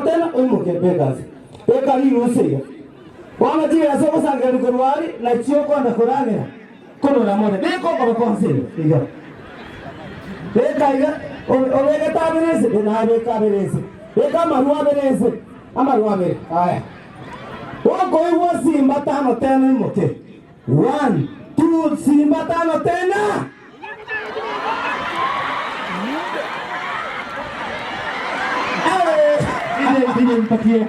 tena oimuke bekazi ekari rusiga wana jia soko sangari kurwari na chioko na kurangira kono na mone beko kwa konsile iga beka obega tabirese na beka birese beka marua birese amarua bere aya wako iwo Simba 5 tena imoke 1 2 Simba 5 tena DJ mpatie.